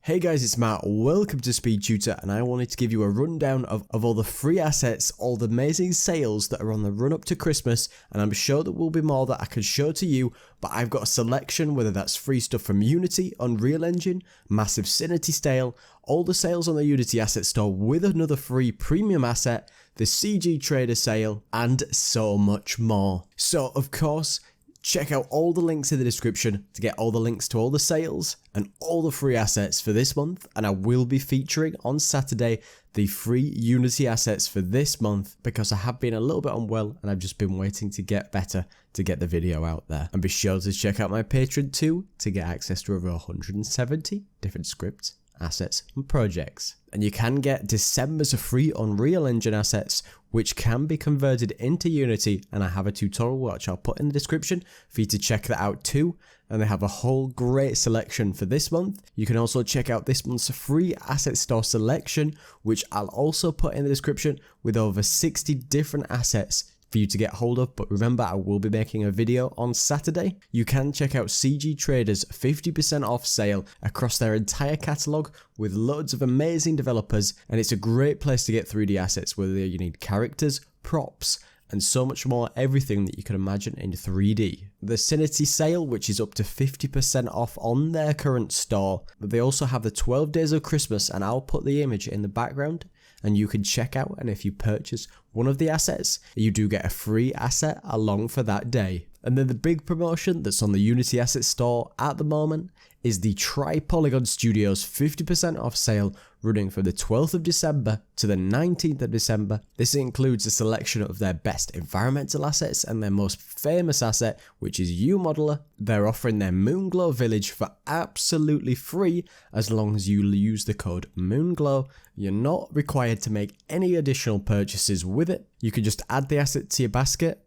Hey guys, it's Matt, welcome to SpeedTutor, and I wanted to give you a rundown of all the free assets, all the amazing sales that are on the run up to Christmas, and I'm sure there will be more that I can show to you, but I've got a selection, whether that's free stuff from Unity, Unreal Engine, massive Synty sale, all the sales on the Unity asset store with another free premium asset, the CGTrader sale, and so much more. So of course, check out all the links in the description to get all the links to all the sales and all the free assets for this month, and I will be featuring on Saturday the free Unity assets for this month because I have been a little bit unwell and I've just been waiting to get better to get the video out there. And be sure to check out my Patreon too to get access to over 170 different scripts, assets and projects. And you can get December's free Unreal Engine assets which can be converted into Unity, and I have a tutorial which I'll put in the description for you to check that out too, and they have a whole great selection for this month. You can also check out this month's free asset store selection which I'll also put in the description with over 60 different assets for you to get hold of, but remember I will be making a video on Saturday. You can check out CGTrader's 50% off sale across their entire catalogue with loads of amazing developers, and it's a great place to get 3D assets whether you need characters, props, and so much more, everything that you can imagine in 3D. The Synty sale, which is up to 50% off on their current store, but they also have the 12 days of Christmas, and I'll put the image in the background and you can check out, and if you purchase one of the assets, you do get a free asset along for that day. And then the big promotion that's on the Unity asset store at the moment is the Tripolygon Studios 50% off sale running from the 12th of December to the 19th of December. This includes a selection of their best environmental assets and their most famous asset, which is UModeler. They're offering their Moonglow village for absolutely free as long as you use the code Moonglow. You're not required to make any additional purchases with it. You can just add the asset to your basket,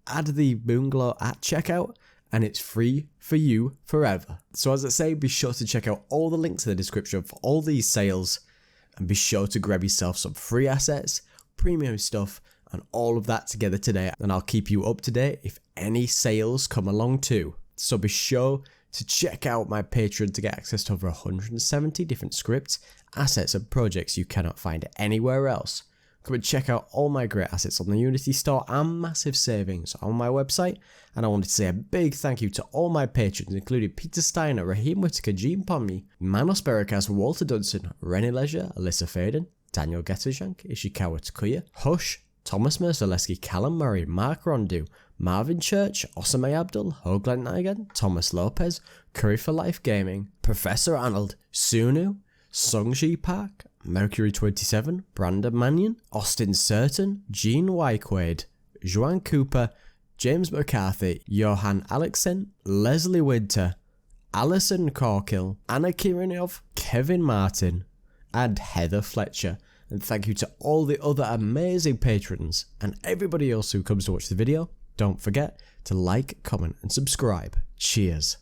add the Moonglow at checkout, and it's free for you forever. So as I say, be sure to check out all the links in the description for all these sales, and be sure to grab yourself some free assets, premium stuff, and all of that together today, and I'll keep you up to date if any sales come along too. So be sure to check out my Patreon to get access to over 170 different scripts, assets and projects you cannot find anywhere else. Come and check out all my great assets on the Unity store and massive savings on my website. And I wanted to say a big thank you to all my patrons, including Peter Steiner, Raheem Whittaker, Gene Pomney, Manos Berikas, Walter Dunson, Rennie Leisure, Alyssa Faden, Daniel Getterjank, Ishikawa Takuya, Hush, Thomas Merceleski, Callum Murray, Mark Rondu, Marvin Church, Osame Abdul, Hoagland Nigan, Thomas Lopez, Curry for Life Gaming, Professor Arnold, Sunu, Sungji Park, Mercury 27, Brandon Mannion, Austin Certain, Gene Wyquade, Joanne Cooper, James McCarthy, Johan Alexen, Leslie Winter, Alison Corkill, Anna Kirinov, Kevin Martin, and Heather Fletcher. And thank you to all the other amazing patrons and everybody else who comes to watch the video. Don't forget to like, comment and subscribe. Cheers.